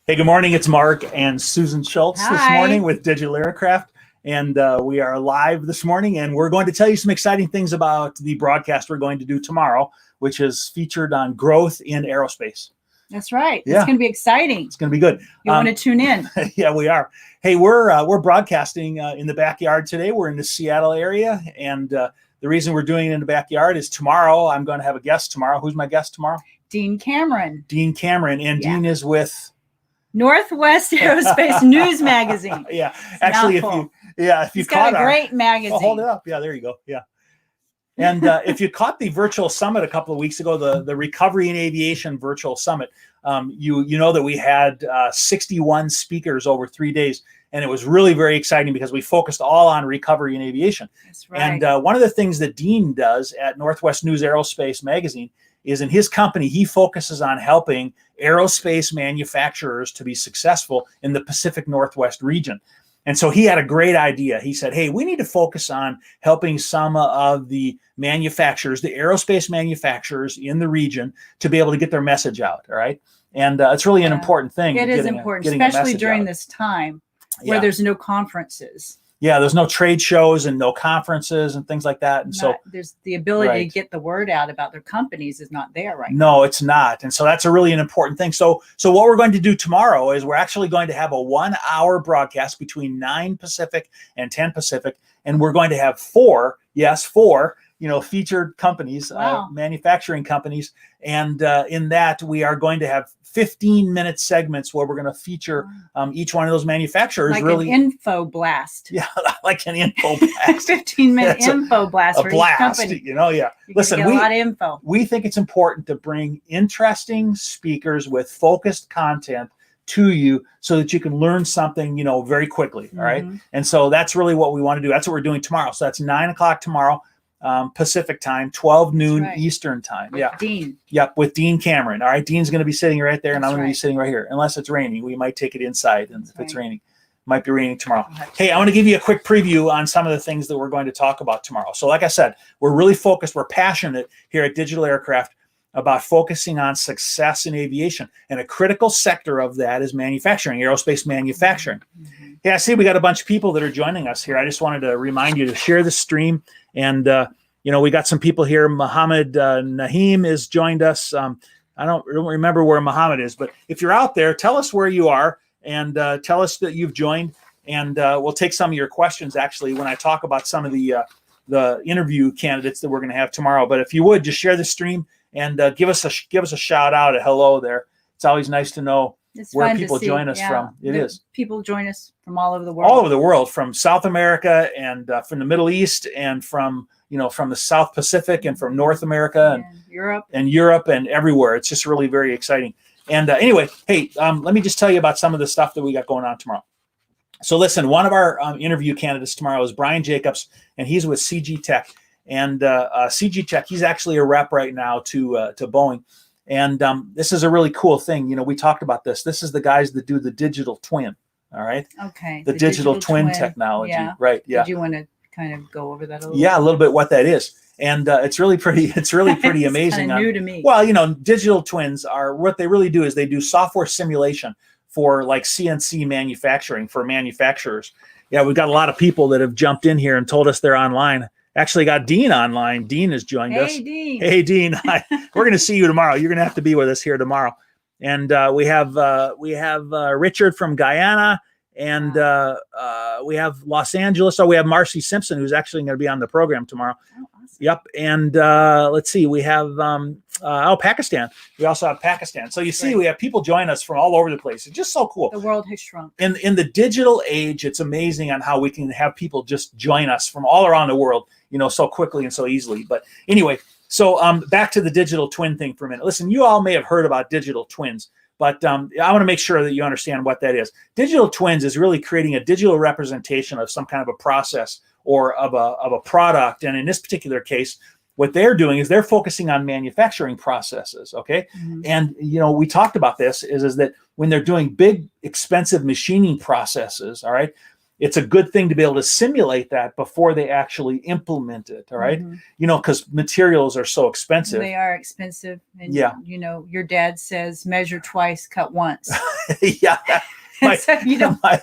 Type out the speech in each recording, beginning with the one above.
Hey, good morning. It's Mark and Susan Schultz this Hi. morning with DigitalAircraft. And we are live this morning, and we're going to tell you some exciting things about the broadcast we're going to do tomorrow, which is featured on growth in aerospace. That's right. Yeah. It's going to be exciting. It's going to be good. You want to tune in? Yeah, we are. Hey, we're broadcasting in the backyard today. We're in the Seattle area, and the reason we're doing it in the backyard is tomorrow I'm going to have a guest tomorrow. Who's my guest tomorrow? Dean Cameron. Dean Cameron, and Yeah. Dean is with Northwest Aerospace News Magazine. Yeah, actually, if you He's caught got a great magazine. Oh, hold it up. Yeah, there you go. Yeah. And if you caught the virtual summit a couple of weeks ago, the Recovery in Aviation virtual summit, you know that we had 61 speakers over 3 days, and it was really very exciting because we focused all on recovery in aviation. That's right. And one of the things that Dean does at Northwest News Aerospace Magazine is in his company, he focuses on helping aerospace manufacturers to be successful in the Pacific Northwest region. And so he had a great idea. He said, hey, we need to focus on helping some of the manufacturers, the aerospace manufacturers in the region, to be able to get their message out. All right. And it's really an important thing. It is important, especially during this time where there's no conferences. Yeah, there's no trade shows and no conferences and things like that. And so there's the ability to get the word out about their companies is not there right now. No, it's not. And so that's really an important thing. So what we're going to do tomorrow is we're actually going to have a 1 hour broadcast between 9 Pacific and 10 Pacific. And we're going to have four, featured companies, manufacturing companies. And in that, we are going to have 15-minute segments where we're going to feature each one of those manufacturers. Like really an info blast. Yeah, like an info blast. 15-minute info blast for each company. Listen, a lot of info. We think it's important to bring interesting speakers with focused content to you so that you can learn something, very quickly. All right. And so that's really what we want to do. That's what we're doing tomorrow. So that's 9 o'clock tomorrow. Pacific time, 12 noon Eastern time. With Dean. Yep, with Dean Cameron. All right, Dean's going to be sitting right there, and I'm going to be sitting right here. Unless it's raining, we might take it inside. And if it's raining, it might be raining tomorrow. Hey, I want to give you a quick preview on some of the things that we're going to talk about tomorrow. So, like I said, we're really focused. We're passionate here at Digital Aircraft about focusing on success in aviation, and a critical sector of that is manufacturing, aerospace manufacturing. Yeah, I see we got a bunch of people that are joining us here. I just wanted to remind you to share the stream. And, we got some people here. Mohammed Naheem has joined us. I don't remember where Mohammed is, but if you're out there, tell us where you are and tell us that you've joined. And we'll take some of your questions, actually, when I talk about some of the interview candidates that we're going to have tomorrow. But if you would, just share the stream and give us a shout out, a hello there. It's always nice to know where people join us from. It is. People join us from all over the world. All over the world, from South America and from the Middle East and from the South Pacific and from North America and Europe and everywhere. It's just really very exciting. And anyway, hey, let me just tell you about some of the stuff that we got going on tomorrow. So listen, one of our interview candidates tomorrow is Bryan Jacobs, and he's with CG Tech. And CG Tech, he's actually a rep right now to Boeing. And this is a really cool thing. We talked about this. This is the guys that do the digital twin. All right. Okay. The digital twin technology. Yeah. Right. Yeah. Did you want to kind of go over that a little? Yeah, a little bit what that is. And it's really pretty amazing. It's new to me. Well, digital twins are what they really do is they do software simulation for like CNC manufacturing for manufacturers. Yeah, we've got a lot of people that have jumped in here and told us they're online. Actually got Dean online. Dean has joined us. Dean. Hey, Dean. We're going to see you tomorrow. You're going to have to be with us here tomorrow. And we have Richard from Guyana, and we have Los Angeles. So we have Marcie Simpson, who's actually going to be on the program tomorrow. Oh, awesome. Yep. And let's see. We have Pakistan. We also have Pakistan. So you see, we have people join us from all over the place. It's just so cool. The world has shrunk. In the digital age, it's amazing on how we can have people just join us from all around the world, so quickly and so easily. But anyway, so back to the digital twin thing for a minute. Listen, you all may have heard about digital twins, but I want to make sure that you understand what that is. Digital twins is really creating a digital representation of some kind of a process or of a product. And in this particular case, what they're doing is they're focusing on manufacturing processes. Okay. And, we talked about this is that when they're doing big, expensive machining processes, all right, it's a good thing to be able to simulate that before they actually implement it. All right. You know, because materials are so expensive. They are expensive. And, you know, your dad says measure twice, cut once. Yeah. So, you know, my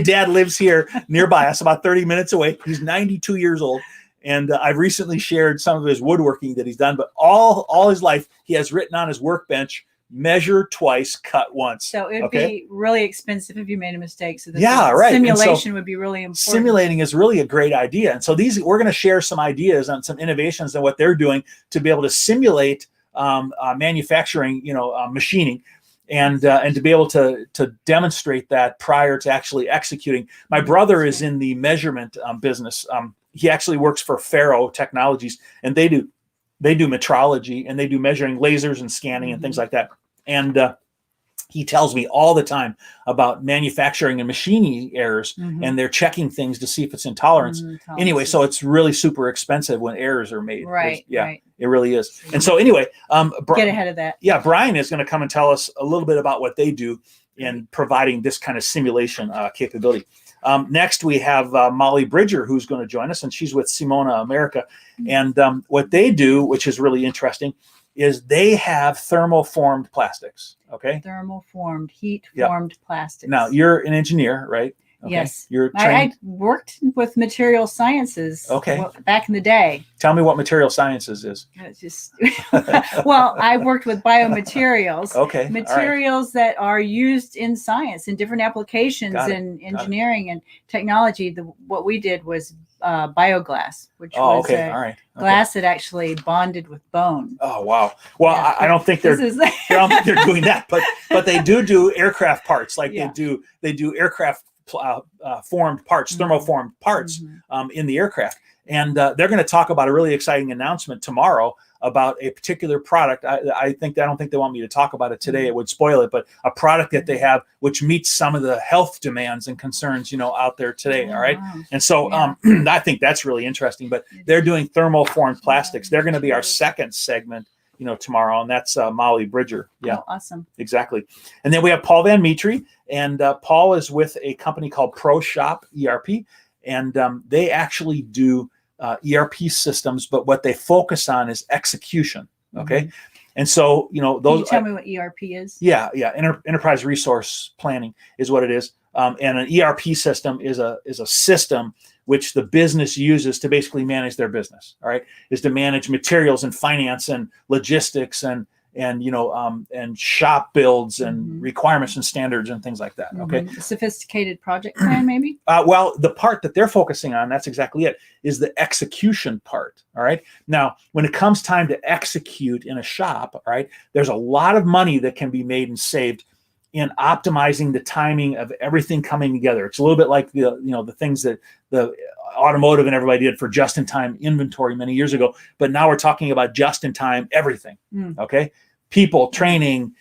dad lives here nearby us, about 30 minutes away. He's 92 years old. And I've recently shared some of his woodworking that he's done, but all his life, he has written on his workbench, measure twice, cut once. So it'd be really expensive if you made a mistake. So right. Simulation would be really important. Simulating is really a great idea. And so we're going to share some ideas on some innovations and what they're doing to be able to simulate manufacturing, machining, and to be able to demonstrate that prior to actually executing. My brother is in the measurement business. He actually works for Faro Technologies, and they do metrology, and they do measuring lasers and scanning and things like that. And he tells me all the time about manufacturing and machining errors, and they're checking things to see if it's intolerance. Anyway, so it's really super expensive when errors are made. Right. It really is. And so anyway, get ahead of that. Yeah, Bryan is going to come and tell us a little bit about what they do in providing this kind of simulation capability. Next, we have Molly Bridger, who's going to join us, and she's with Simona America. And what they do, which is really interesting, is they have thermoformed plastics. Okay. Thermoformed, heat-formed plastics. Now, you're an engineer, right? Okay. Yes. You're trained. I worked with material sciences back in the day. Tell me what material sciences is. It's just well, I worked with biomaterials. Okay. Materials that are used in science in different applications in engineering and technology. What we did was bioglass, which was glass that actually bonded with bone. Oh wow! Well, yeah. I don't think they're doing that, but they do aircraft parts. Like they do aircraft formed parts, thermoformed parts in the aircraft. And they're going to talk about a really exciting announcement tomorrow about a particular product. I don't think they want me to talk about it today. It would spoil it, but a product that they have which meets some of the health demands and concerns, out there today. All right. Wow. And so I think that's really interesting, but they're doing thermoformed plastics. They're going to be our second segment, tomorrow. And that's Molly Bridger. Yeah. Oh, awesome. Exactly. And then we have Paul Van Metre, and Paul is with a company called ProShop ERP. And they actually do ERP systems, but what they focus on is execution. Okay. And so, those. Can you tell me what ERP is? Yeah. Enterprise resource planning is what it is. And an ERP system is a system which the business uses to basically manage their business. All right. Is to manage materials and finance and logistics and shop builds and requirements and standards and things like that. Okay. A sophisticated project plan, maybe? Well, the part that they're focusing on, that's exactly it, is the execution part. All right. Now, when it comes time to execute in a shop, all right, there's a lot of money that can be made and saved in optimizing the timing of everything coming together. It's a little bit like the things that the automotive and everybody did for just-in-time inventory many years ago, but now we're talking about just-in-time everything. Okay, people, training,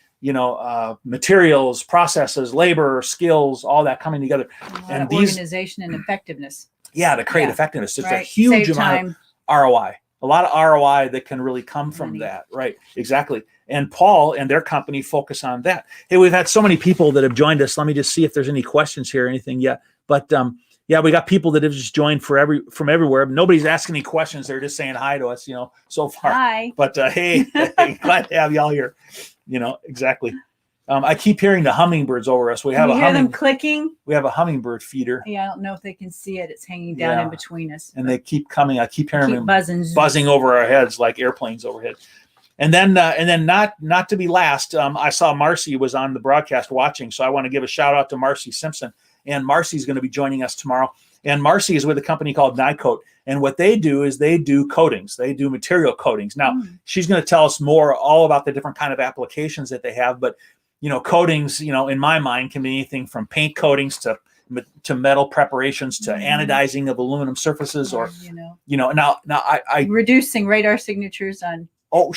materials, processes, labor, skills, all that coming together, and organization and effectiveness. Yeah, to create effectiveness. There's a huge amount of ROI. A lot of ROI that can really come from that. Right. Exactly. And Paul and their company focus on that. Hey, we've had so many people that have joined us. Let me just see if there's any questions here or anything yet. But we got people that have just joined from everywhere. Nobody's asking any questions. They're just saying hi to us, so far. Hi. But hey, glad to have y'all here. Exactly. I keep hearing the hummingbirds over us. We have them clicking. We have a hummingbird feeder. Yeah, I don't know if they can see it. It's hanging down in between us. And they keep coming. I keep hearing them buzzing over our heads like airplanes overhead. And then not to be last, I saw Marcie was on the broadcast watching, so I want to give a shout out to Marcie Simpson. And Marcie's going to be joining us tomorrow. And Marcie is with a company called Nycoat. And what they do is they do coatings. They do material coatings. Now, she's going to tell us all about the different kind of applications that they have. But coatings, in my mind, can be anything from paint coatings to metal preparations to anodizing of aluminum surfaces, or now I reducing radar signatures on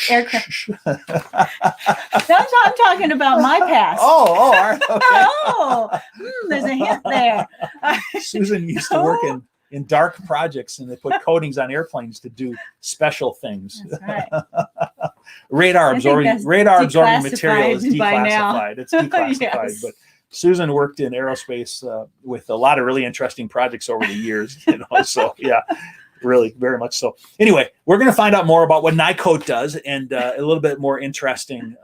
aircraft. I'm talking about my past. Okay. There's a hint there. Susan used to work in dark projects, and they put coatings on airplanes to do special things. That's right. Radar absorbing material is declassified. It's declassified, but Susan worked in aerospace with a lot of really interesting projects over the years. So yeah, really very much so. Anyway, we're going to find out more about what Nycoat does and a little bit more interesting,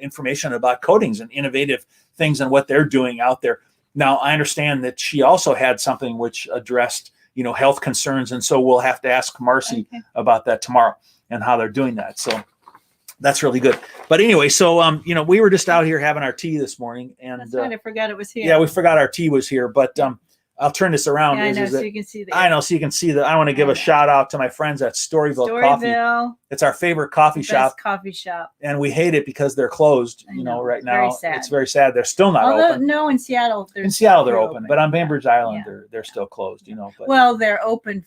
information about coatings and innovative things and what they're doing out there. Now, I understand that she also had something which addressed, health concerns, and so we'll have to ask Marcie about that tomorrow and how they're doing that. So that's really good. But anyway, so we were just out here having our tea this morning, and that's right. I forgot it was here. Yeah, we forgot our tea was here, but I'll turn this around. Yeah, I know, so you can see that. I know, so you can see that. I want to give a shout out to my friends at Storyville Coffee. It's our favorite coffee shop. Coffee shop. And we hate it because they're closed. Right now. Very sad. It's very sad. They're still not open. No, in Seattle. They're open, but on Bainbridge Island, they're still closed. But, well, they're open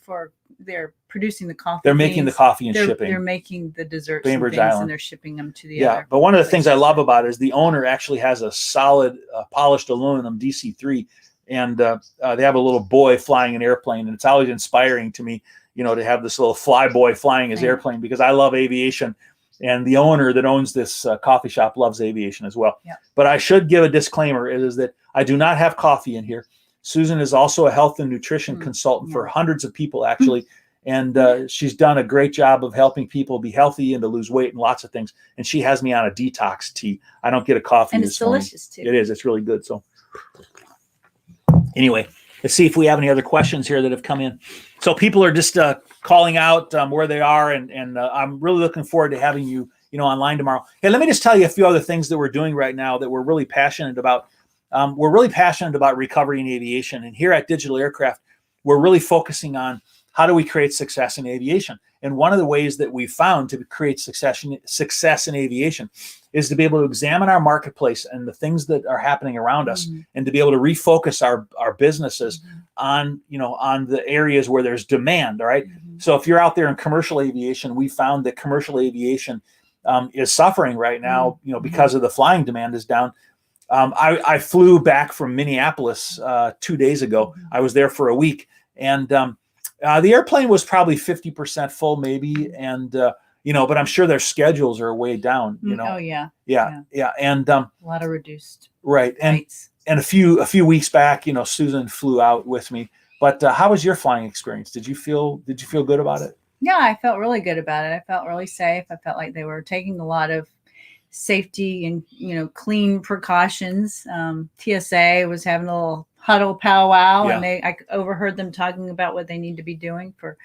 they're producing the coffee. They're making the coffee and shipping. They're making the desserts Bainbridge and things, Island. and they're shipping them to the other. But one of the things I love about it is the owner actually has a solid polished aluminum DC-3. And they have a little boy flying an airplane, and it's always inspiring to me, to have this little fly boy flying his airplane, because I love aviation, and the owner that owns this coffee shop loves aviation as well. Yeah. But I should give a disclaimer: is that I do not have coffee in here. Susan is also a health and nutrition consultant for hundreds of people, actually, and she's done a great job of helping people be healthy and to lose weight and lots of things. And she has me on a detox tea. I don't get a coffee. And it's delicious too. It is. It's really good. So. Anyway, let's see if we have any other questions here that have come in. So people are just calling out where they are, and I'm really looking forward to having you, online tomorrow. Hey, let me just tell you a few other things that we're doing right now that we're really passionate about. We're really passionate about recovery in aviation, and here at Digital Aircraft, we're really focusing on how do we create success in aviation. And one of the ways that we found to create success in aviation is to be able to examine our marketplace and the things that are happening around us, and to be able to refocus our businesses on the areas where there's demand. All right. So if you're out there in commercial aviation, we found that commercial aviation is suffering right now, because of the flying demand is down. I flew back from Minneapolis 2 days ago. I was there for a week, and the airplane was probably 50% full, maybe, and but I'm sure their schedules are way down. Oh yeah. And a lot of reduced. Right, flights. and a few weeks back, Susan flew out with me. But how was your flying experience? Did you feel good about it? Yeah, I felt really good about it. I felt really safe. I felt like they were taking a lot of safety and clean precautions. TSA was having a little huddle powwow, and I overheard them talking about what they need to be doing for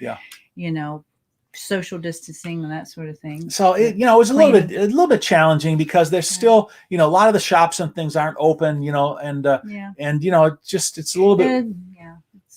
social distancing and that sort of thing. So it was a little bit challenging because there's still a lot of the shops and things aren't open, and it's a little bit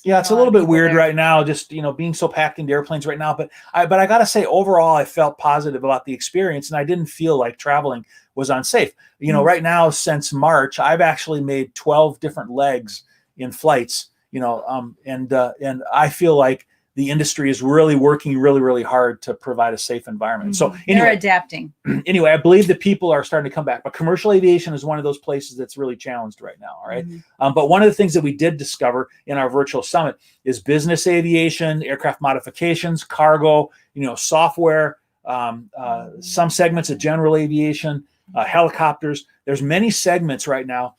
it's a little bit weird right now, just being so packed into airplanes right now. But I gotta say, overall, I felt positive about the experience, and I didn't feel like traveling was unsafe. Right now, since March, I've actually made 12 different legs in flights. And I feel like the industry is really working really, really hard to provide a safe environment. So anyway, they're adapting. Anyway, I believe that people are starting to come back, but commercial aviation is one of those places that's really challenged right now. All right. But one of the things that we did discover in our virtual summit is business aviation, aircraft modifications, cargo, software, some segments of general aviation, helicopters. There's many segments right now,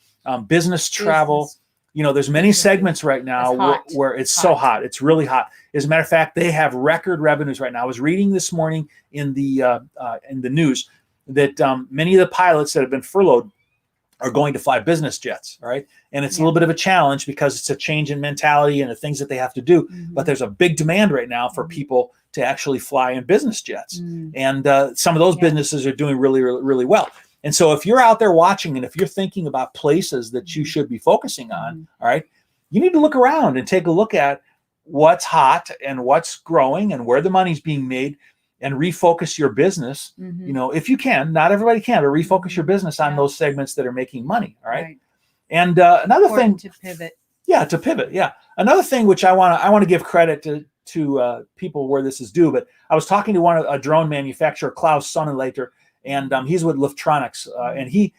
business travel. There's many segments right now where it's so hot. It's really hot. As a matter of fact, they have record revenues right now. I was reading this morning in the news that many of the pilots that have been furloughed are going to fly business jets. All right. And it's a little bit of a challenge because it's a change in mentality and the things that they have to do. But there's a big demand right now for people to actually fly in business jets. And some of those businesses are doing really, really, really well. And so if you're out there watching, and if you're thinking about places that you should be focusing on, all right, you need to look around and take a look at what's hot and what's growing and where the money's being made, and refocus your business. If you can, not everybody can, but refocus your business on those segments that are making money. All right. And another thing to pivot. Yeah, to pivot. Yeah. Another thing which I want to give credit to people where this is due, but I was talking to a drone manufacturer, Klaus Sonnenleiter, and he's with Luftronics, and he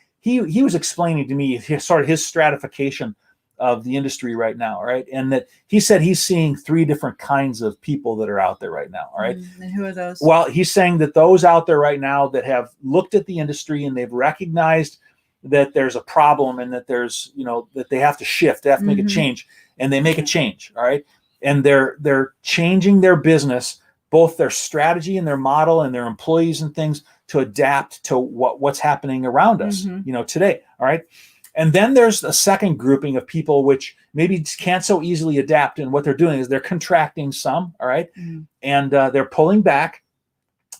was explaining to me his stratification of the industry right now, right? And that he said he's seeing 3 different kinds of people that are out there right now, all right? And who are those? Well, he's saying that those out there right now that have looked at the industry and they've recognized that there's a problem and that there's, that they have to shift, they have to make a change, and they make a change. All right. And they're changing their business, both their strategy and their model and their employees and things, to adapt to what's happening around us, today. All right. And then there's a second grouping of people which maybe can't so easily adapt. And what they're doing is they're contracting some. All right. And they're pulling back.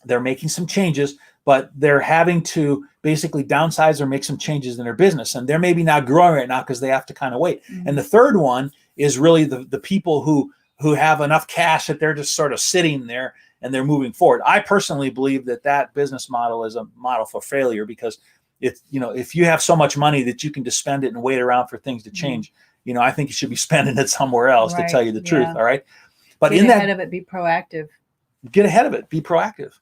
They're making some changes, but they're having to basically downsize or make some changes in their business. And they're maybe not growing right now because they have to kind of wait. And the third one is really the people who have enough cash that they're just sort of sitting there and they're moving forward. I personally believe that business model is a model for failure, because if you have so much money that you can just spend it and wait around for things to change, I think you should be spending it somewhere else, to tell you the truth. All right. But get ahead of it, be proactive. Get ahead of it, be proactive,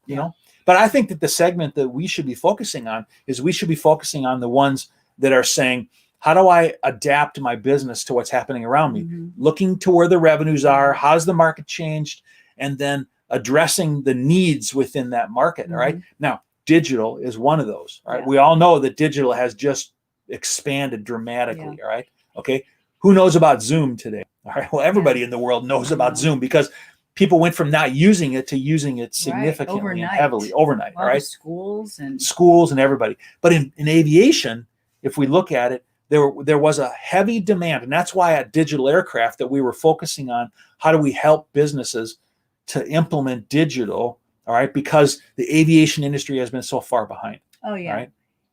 But I think that the segment that we should be focusing on is we should be focusing on the ones that are saying, how do I adapt my business to what's happening around me? Looking to where the revenues are, how's the market changed, and then addressing the needs within that market. All right. Now, digital is one of those. All right. We all know that digital has just expanded dramatically. All right. Okay. Who knows about Zoom today? All right. Well, everybody in the world knows about Zoom, because people went from not using it to using it significantly and heavily overnight. All right. Schools and everybody. But in aviation, if we look at it, there was a heavy demand. And that's why at DigitalAircraft that we were focusing on how do we help businesses to implement digital. All right. Because the aviation industry has been so far behind. Oh, yeah. Right?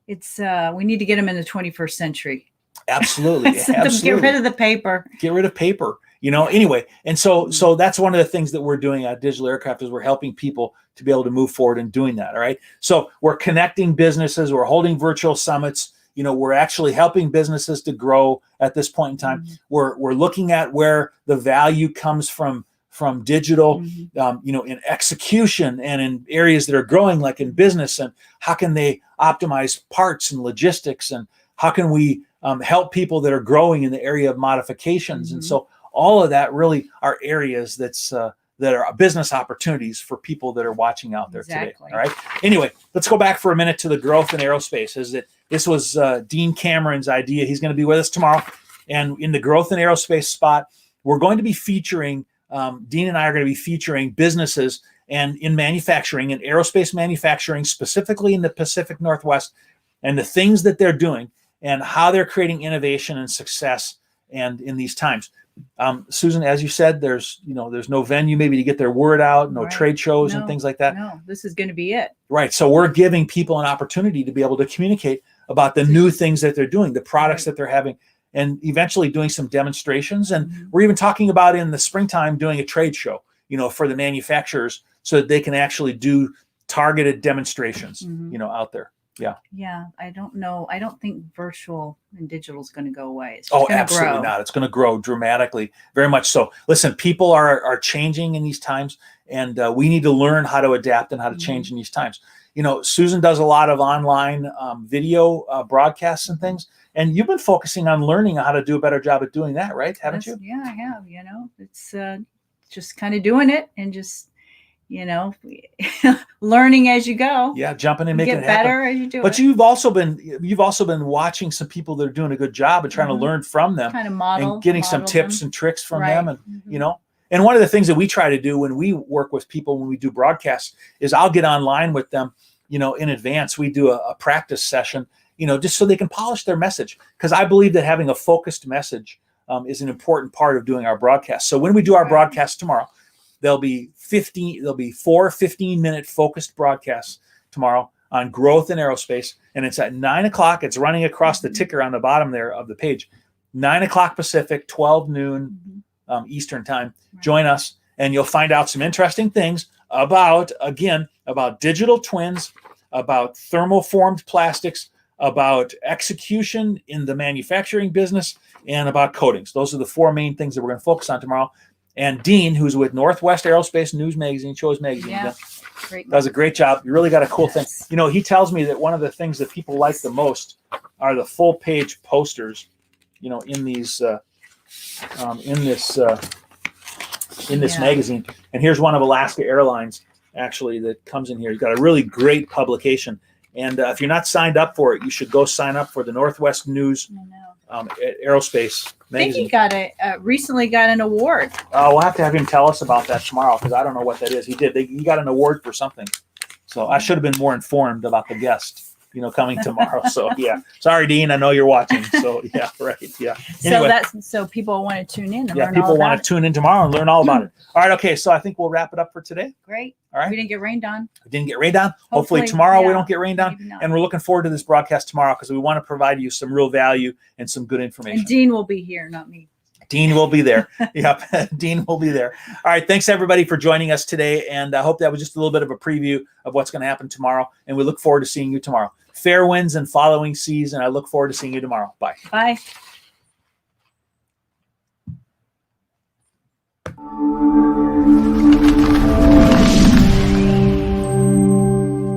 It's we need to get them in the 21st century. Absolutely. Absolutely. Get rid of the paper. Get rid of paper. Anyway, and so that's one of the things that we're doing at DigitalAircraft is we're helping people to be able to move forward in doing that. All right. So we're connecting businesses, we're holding virtual summits, we're actually helping businesses to grow at this point in time. We're looking at where the value comes from digital, in execution and in areas that are growing, like in business, and how can they optimize parts and logistics, and how can we help people that are growing in the area of modifications. And so all of that really are areas that are business opportunities for people that are watching out there today. All right. Anyway, let's go back for a minute to the growth in aerospace. This was Dean Cameron's idea. He's going to be with us tomorrow. And in the growth in aerospace spot, we're going to be featuring, Dean and I are going to be featuring businesses and in manufacturing and aerospace manufacturing, specifically in the Pacific Northwest, and the things that they're doing and how they're creating innovation and success and in these times. Susan, as you said, there's no venue maybe to get their word out, no trade shows and things like that. No, this is going to be it. Right. So we're giving people an opportunity to be able to communicate about the new things that they're doing, the products that they're having, and eventually doing some demonstrations. And we're even talking about in the springtime doing a trade show, for the manufacturers, so that they can actually do targeted demonstrations, out there. Yeah. I don't know. I don't think virtual and digital is going to go away. It's absolutely not. It's going to grow dramatically, very much so. Listen, people are changing in these times, and we need to learn how to adapt and how to change in these times. Susan does a lot of online video broadcasts and things, and you've been focusing on learning how to do a better job at doing that, right? Haven't you? Yeah, I have. It's just kind of doing it and just learning as you go. Yeah, jumping and making it happen. better as you do. But you've also been watching some people that are doing a good job and trying to learn from them, kind of model, and getting some tips and tricks from them, and And one of the things that we try to do when we work with people, when we do broadcasts, is I'll get online with them, in advance. We do a practice session, just so they can polish their message, because I believe that having a focused message is an important part of doing our broadcast. So when we do our broadcast tomorrow, there'll be 4 15-minute focused broadcasts tomorrow on growth in aerospace. And it's at 9:00. It's running across the ticker on the bottom there of the page. 9:00 Pacific, 12 noon Eastern time. Join us, and you'll find out some interesting things about digital twins, about thermoformed plastics, about execution in the manufacturing business, and about coatings. Those are the 4 main things that we're going to focus on tomorrow. And Dean, who's with Northwest Aerospace News Magazine, does a great job. You really got a cool thing. He tells me that one of the things that people like the most are the full page posters, in these in this magazine. And here's one of Alaska Airlines, actually, that comes in here. He's got a really great publication. And if you're not signed up for it, you should go sign up for the Northwest News Aerospace I magazine. think he recently got an award. We'll have to have him tell us about that tomorrow because I don't know what that is. He did. He got an award for something. So I should have been more informed about the guest, coming tomorrow. So yeah, sorry, Dean. I know you're watching. So yeah, right. Yeah. Anyway, So people want to tune in. And yeah, learn people all about want to tune in tomorrow and learn all about it. All right. Okay. So I think we'll wrap it up for today. Great. All right. We didn't get rained on. We didn't get rained on. Hopefully tomorrow we don't get rained on. Maybe not. And we're looking forward to this broadcast tomorrow because we want to provide you some real value and some good information. And Dean will be here, not me. Dean will be there. Yep, Dean will be there. All right, thanks everybody for joining us today, and I hope that was just a little bit of a preview of what's going to happen tomorrow, and we look forward to seeing you tomorrow. Fair winds and following seas, and I look forward to seeing you tomorrow. Bye. Bye.